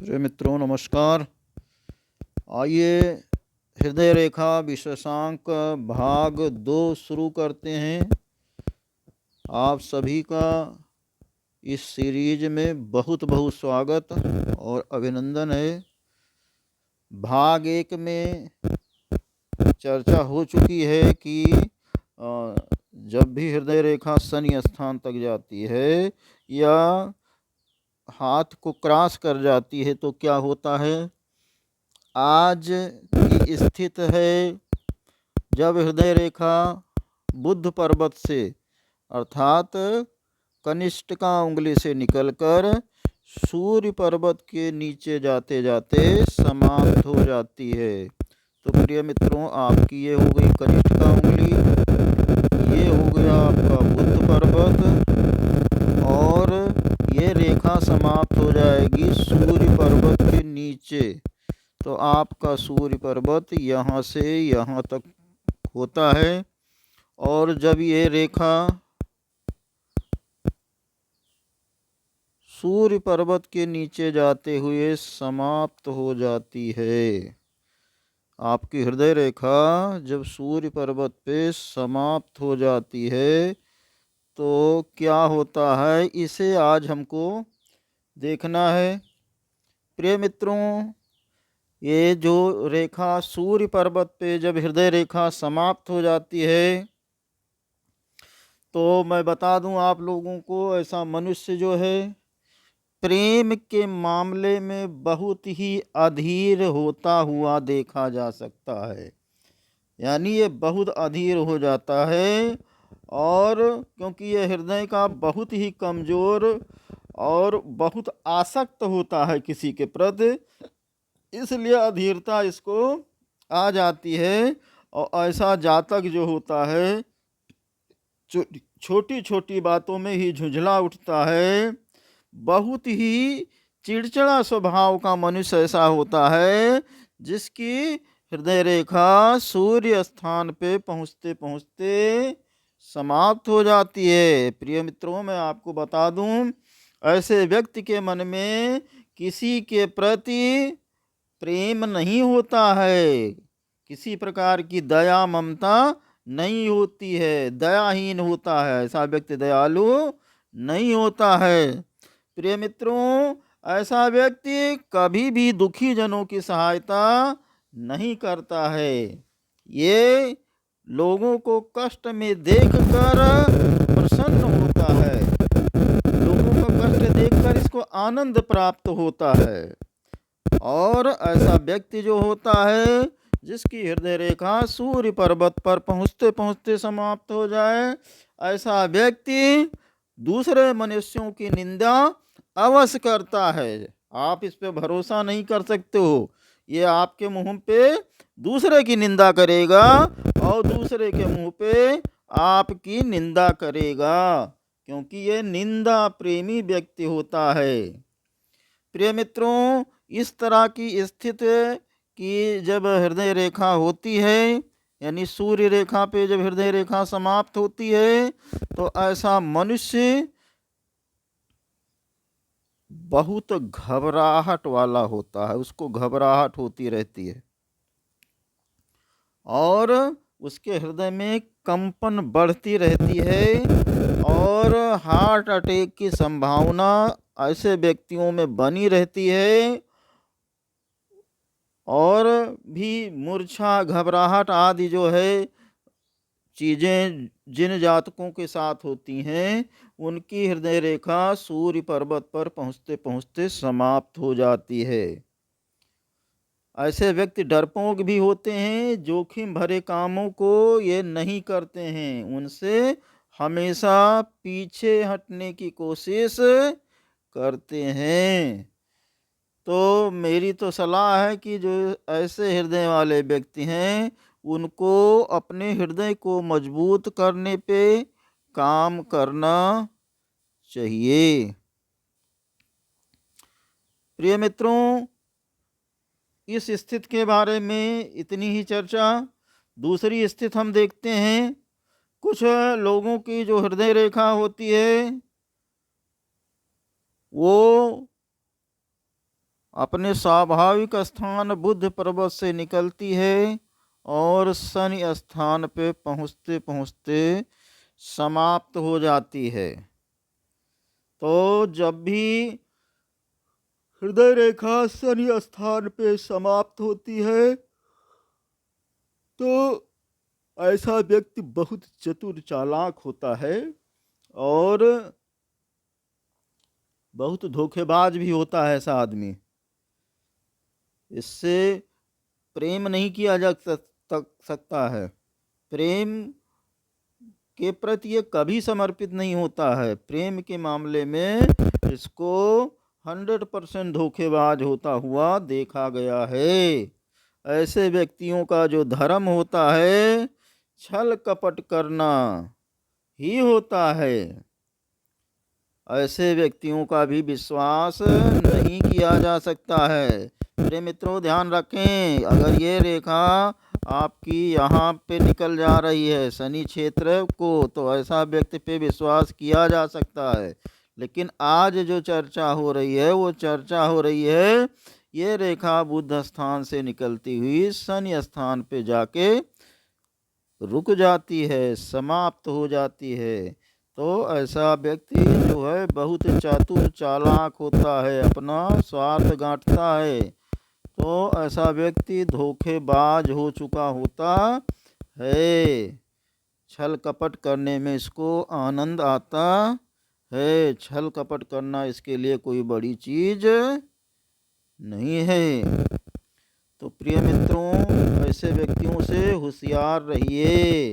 प्रिय मित्रों नमस्कार। आइए हृदय रेखा विशेषांक भाग 2 शुरू करते हैं। आप सभी का इस सीरीज में बहुत बहुत स्वागत और अभिनंदन है। भाग 1 में चर्चा हो चुकी है कि जब भी हृदय रेखा शनि स्थान तक जाती है या हाथ को क्रॉस कर जाती है तो क्या होता है। आज की स्थिति है जब हृदय रेखा बुध पर्वत से अर्थात कनिष्ठिका उंगली से निकलकर सूर्य पर्वत के नीचे जाते जाते समाप्त हो जाती है। तो प्रिय मित्रों, आपकी ये हो गई कनिष्ठिका उंगली, ये हो गया आपका बुध पर्वत और ये रेखा समाप्त हो जाएगी सूर्य पर्वत के नीचे। तो आपका सूर्य पर्वत यहाँ से यहाँ तक होता है और जब ये रेखा सूर्य पर्वत के नीचे जाते हुए समाप्त हो जाती है। आपकी हृदय रेखा जब सूर्य पर्वत पे समाप्त हो जाती है तो क्या होता है, इसे आज हमको देखना है। प्रिय मित्रों, ये जो रेखा सूर्य पर्वत पे जब हृदय रेखा समाप्त हो जाती है तो मैं बता दूं आप लोगों को, ऐसा मनुष्य जो है प्रेम के मामले में बहुत ही अधीर होता हुआ देखा जा सकता है। यानी ये बहुत अधीर हो जाता है और क्योंकि ये हृदय का बहुत ही कमज़ोर और बहुत आसक्त होता है किसी के प्रति, इसलिए अधीरता इसको आ जाती है। और ऐसा जातक जो होता है छोटी छोटी बातों में ही झुंझला उठता है, बहुत ही चिड़चिड़ा स्वभाव का मनुष्य ऐसा होता है जिसकी हृदय रेखा सूर्य स्थान पे पहुँचते पहुँचते समाप्त हो जाती है। प्रिय मित्रों, मैं आपको बता दूं, ऐसे व्यक्ति के मन में किसी के प्रति प्रेम नहीं होता है, किसी प्रकार की दया ममता नहीं होती है, दयाहीन होता है, ऐसा व्यक्ति दयालु नहीं होता है। प्रिय मित्रों, ऐसा व्यक्ति कभी भी दुखी जनों की सहायता नहीं करता है। ये लोगों को कष्ट में देखकर प्रसन्न होता है, लोगों का कष्ट देखकर इसको आनंद प्राप्त होता है। और ऐसा व्यक्ति जो होता है जिसकी हृदय रेखा सूर्य पर्वत पर पहुँचते पहुँचते समाप्त हो जाए, ऐसा व्यक्ति दूसरे मनुष्यों की निंदा अवश्य करता है। आप इस पे भरोसा नहीं कर सकते हो, ये आपके मुंह पे दूसरे की निंदा करेगा और दूसरे के मुंह पे आपकी निंदा करेगा, क्योंकि ये निंदा प्रेमी व्यक्ति होता है। प्रिय मित्रों, इस तरह की स्थिति कि जब हृदय रेखा होती है, यानी सूर्य रेखा पे जब हृदय रेखा समाप्त होती है तो ऐसा मनुष्य बहुत घबराहट वाला होता है, उसको घबराहट होती रहती है और उसके हृदय में कंपन बढ़ती रहती है और हार्ट अटैक की संभावना ऐसे व्यक्तियों में बनी रहती है और भी मूर्छा, घबराहट आदि जो है चीज़ें जिन जातकों के साथ होती हैं उनकी हृदय रेखा सूर्य पर्वत पर पहुँचते पहुँचते समाप्त हो जाती है। ऐसे व्यक्ति डरपोक भी होते हैं, जोखिम भरे कामों को ये नहीं करते हैं, उनसे हमेशा पीछे हटने की कोशिश करते हैं। तो मेरी तो सलाह है कि जो ऐसे हृदय वाले व्यक्ति हैं उनको अपने हृदय को मजबूत करने पे काम करना चाहिए। प्रिय मित्रों, इस स्थिति के बारे में इतनी ही चर्चा। दूसरी स्थिति हम देखते हैं। कुछ लोगों की जो हृदय रेखा होती है वो अपने स्वाभाविक स्थान बुध पर्वत से निकलती है और शनि स्थान पे पहुँचते पहुँचते समाप्त हो जाती है। तो जब भी हृदय रेखा शनि स्थान पे समाप्त होती है तो ऐसा व्यक्ति बहुत चतुर चालाक होता है और बहुत धोखेबाज भी होता है ऐसा आदमी। इससे प्रेम नहीं किया जा सकता है। प्रेम के प्रति ये कभी समर्पित नहीं होता है। प्रेम के मामले में इसको 100% धोखेबाज होता हुआ देखा गया है। ऐसे व्यक्तियों का जो धर्म होता है छल कपट करना ही होता है। ऐसे व्यक्तियों का भी विश्वास नहीं किया जा सकता है। मेरे मित्रों ध्यान रखें, अगर ये रेखा आपकी यहाँ पे निकल जा रही है शनि क्षेत्र को, तो ऐसा व्यक्ति पे विश्वास किया जा सकता है। लेकिन आज जो चर्चा हो रही है वो चर्चा हो रही है ये रेखा बुध स्थान से निकलती हुई शनि स्थान पे जाके रुक जाती है, समाप्त हो जाती है। तो ऐसा व्यक्ति जो है बहुत चातुर चालाक होता है, अपना स्वार्थ गांठता है। तो ऐसा व्यक्ति धोखेबाज हो चुका होता है। छल कपट करने में इसको आनंद आता है। छल कपट करना इसके लिए कोई बड़ी चीज नहीं है। तो प्रिय मित्रों, ऐसे व्यक्तियों से होशियार रहिए।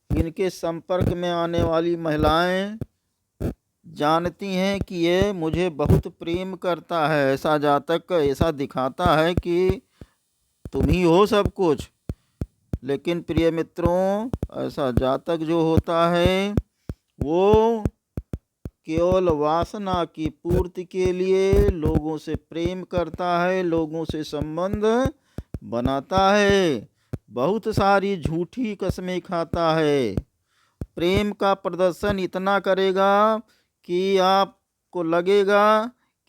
इनके संपर्क में आने वाली महिलाएं जानती हैं कि ये मुझे बहुत प्रेम करता है। ऐसा जातक ऐसा दिखाता है कि तुम ही हो सब कुछ। लेकिन प्रिय मित्रों, ऐसा जातक जो होता है वो केवल वासना की पूर्ति के लिए लोगों से प्रेम करता है, लोगों से संबंध बनाता है, बहुत सारी झूठी कसमें खाता है, प्रेम का प्रदर्शन इतना करेगा कि आपको लगेगा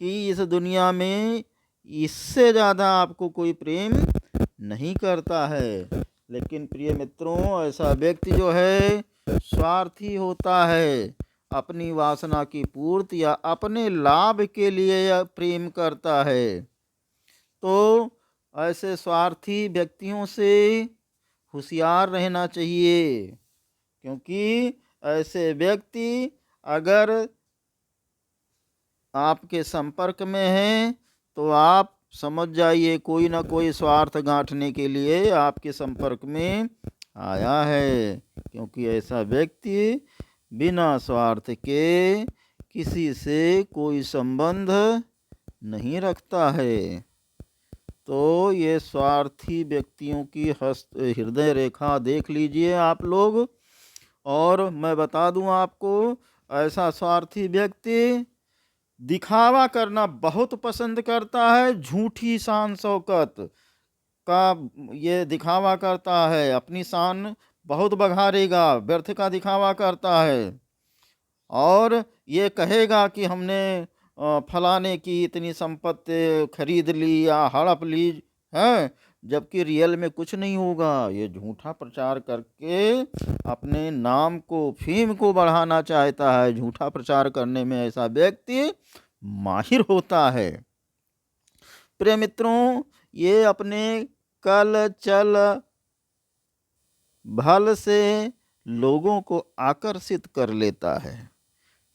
कि इस दुनिया में इससे ज़्यादा आपको कोई प्रेम नहीं करता है। लेकिन प्रिय मित्रों, ऐसा व्यक्ति जो है स्वार्थी होता है, अपनी वासना की पूर्ति या अपने लाभ के लिए प्रेम करता है। तो ऐसे स्वार्थी व्यक्तियों से होशियार रहना चाहिए, क्योंकि ऐसे व्यक्ति अगर आपके संपर्क में हैं तो आप समझ जाइए कोई ना कोई स्वार्थ गांठने के लिए आपके संपर्क में आया है। क्योंकि ऐसा व्यक्ति बिना स्वार्थ के किसी से कोई संबंध नहीं रखता है। तो ये स्वार्थी व्यक्तियों की हृदय रेखा देख लीजिए आप लोग। और मैं बता दूं आपको, ऐसा स्वार्थी व्यक्ति दिखावा करना बहुत पसंद करता है। झूठी शान शौकत का ये दिखावा करता है, अपनी शान बहुत बघारेगा, व्यर्थ का दिखावा करता है और ये कहेगा कि हमने फलाने की इतनी संपत्ति खरीद ली या हड़प ली है, जबकि रियल में कुछ नहीं होगा। ये झूठा प्रचार करके अपने नाम को, फेम को बढ़ाना चाहता है। झूठा प्रचार करने में ऐसा व्यक्ति माहिर होता है। प्रिय मित्रों, ये अपने कल चल भल से लोगों को आकर्षित कर लेता है,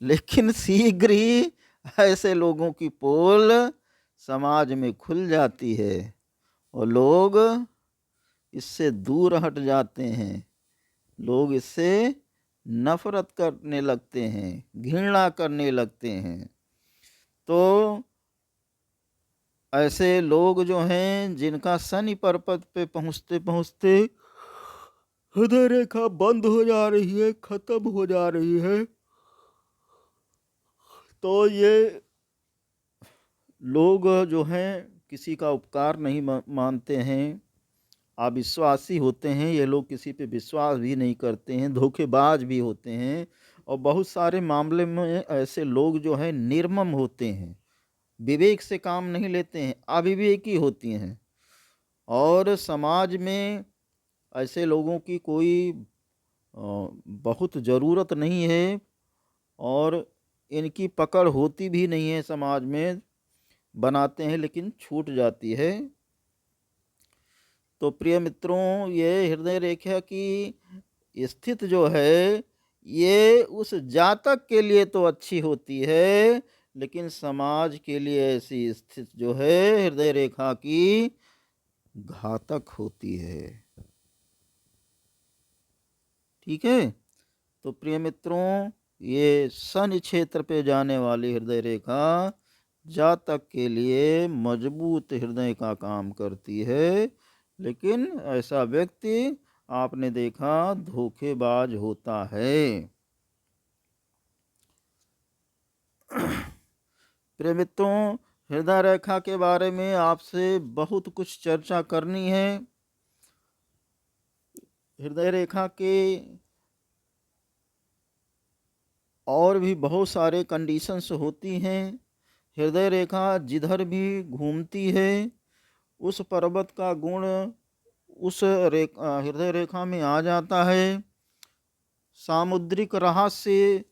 लेकिन शीघ्र ही ऐसे लोगों की पोल समाज में खुल जाती है और लोग इससे दूर हट जाते हैं। लोग इससे नफरत करने लगते हैं, घृणा करने लगते हैं। तो ऐसे लोग जो हैं जिनका शनि पर्वत पे पहुँचते पहुँचते हृदय रेखा बंद हो जा रही है, खत्म हो जा रही है, तो ये लोग जो हैं किसी का उपकार नहीं मानते हैं, अविश्वासी होते हैं। ये लोग किसी पे विश्वास भी नहीं करते हैं, धोखेबाज भी होते हैं। और बहुत सारे मामले में ऐसे लोग जो हैं निर्मम होते हैं, विवेक से काम नहीं लेते हैं, अविवेकी होती हैं। और समाज में ऐसे लोगों की कोई बहुत ज़रूरत नहीं है और इनकी पकड़ होती भी नहीं है समाज में, बनाते हैं लेकिन छूट जाती है। तो प्रिय मित्रों, ये हृदय रेखा की स्थिति जो है ये उस जातक के लिए तो अच्छी होती है, लेकिन समाज के लिए ऐसी स्थिति जो है हृदय रेखा की घातक होती है। ठीक है। तो प्रिय मित्रों, ये शनि क्षेत्र पे जाने वाली हृदय रेखा जातक के लिए मजबूत हृदय का काम करती है, लेकिन ऐसा व्यक्ति आपने देखा धोखेबाज होता है। प्रिय मित्रों, हृदय रेखा के बारे में आपसे बहुत कुछ चर्चा करनी है। हृदय रेखा के और भी बहुत सारे कंडीशंस होती हैं। हृदय रेखा जिधर भी घूमती है उस पर्वत का गुण उस हृदय रेखा में आ जाता है। सामुद्रिक रहस्य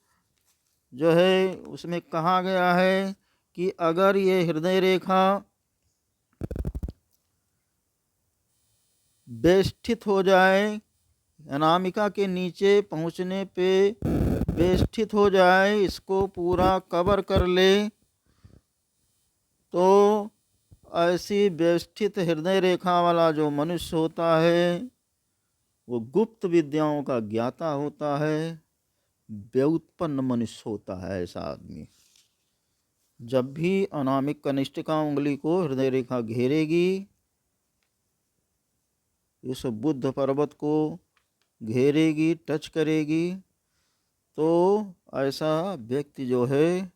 जो है उसमें कहा गया है कि अगर ये हृदय रेखा बेष्ठित हो जाए, अनामिका के नीचे पहुंचने पे बेष्ठित हो जाए, इसको पूरा कवर कर ले, तो ऐसी बेष्ठित हृदय रेखा वाला जो मनुष्य होता है वो गुप्त विद्याओं का ज्ञाता होता है, व्युत्पन्न मनुष्य होता है ऐसा आदमी। जब भी अनामिक कनिष्ठिका उंगली को हृदय रेखा घेरेगी, इस बुद्ध पर्वत को घेरेगी, टच करेगी, तो ऐसा व्यक्ति जो है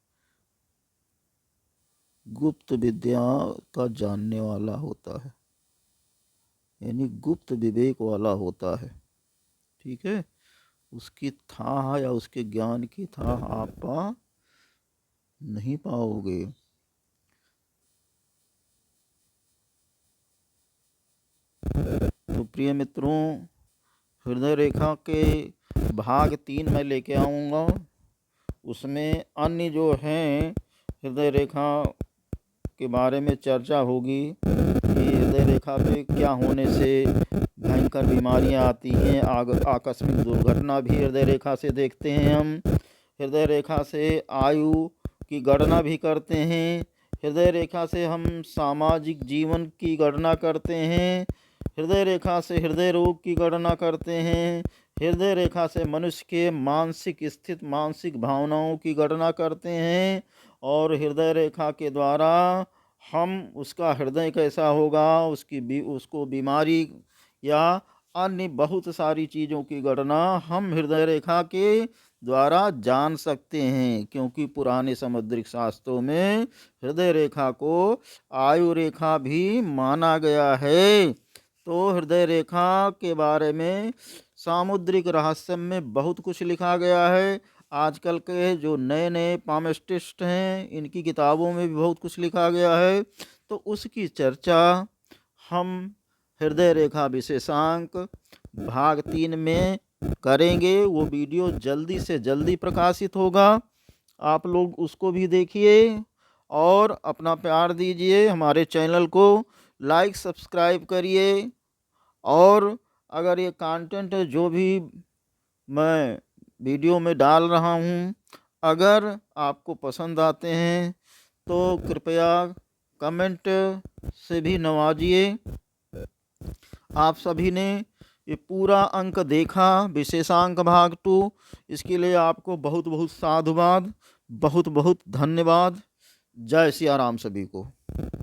गुप्त विद्या का जानने वाला होता है, यानी गुप्त विवेक वाला होता है। ठीक है। उसकी था या उसके ज्ञान की था आप पा नहीं पाओगे। तो प्रिय मित्रों, हृदय रेखा के भाग 3 में लेके आऊँगा। उसमें अन्य जो हैं हृदय रेखा के बारे में चर्चा होगी कि हृदय रेखा पे क्या होने से भयंकर बीमारियां आती हैं। आकस्मिक दुर्घटना भी हृदय रेखा से देखते हैं हम। हृदय रेखा से आयु की गणना भी करते हैं। हृदय रेखा से हम सामाजिक जीवन की गणना करते हैं। हृदय रेखा से हृदय रोग की गणना करते हैं। हृदय रेखा से मनुष्य के मानसिक स्थिति, मानसिक भावनाओं की गणना करते हैं। और हृदय रेखा के द्वारा हम उसका हृदय कैसा होगा, उसको बीमारी या अन्य बहुत सारी चीज़ों की गणना हम हृदय रेखा के द्वारा जान सकते हैं, क्योंकि पुराने समुद्रिक शास्त्रों में हृदय रेखा को आयु रेखा भी माना गया है। तो हृदय रेखा के बारे में सामुद्रिक रहस्य में बहुत कुछ लिखा गया है। आजकल के जो नए नए पामिस्टिस्ट हैं इनकी किताबों में भी बहुत कुछ लिखा गया है। तो उसकी चर्चा हम हृदय रेखा विशेषांक भाग 3 में करेंगे। वो वीडियो जल्दी से जल्दी प्रकाशित होगा, आप लोग उसको भी देखिए और अपना प्यार दीजिए। हमारे चैनल को लाइक सब्सक्राइब करिए। और अगर ये कंटेंट जो भी मैं वीडियो में डाल रहा हूँ अगर आपको पसंद आते हैं तो कृपया कमेंट से भी नवाजिए। आप सभी ने ये पूरा अंक देखा, विशेषांक भाग 2, इसके लिए आपको बहुत बहुत साधुवाद, बहुत बहुत धन्यवाद। जय सिया राम सभी को।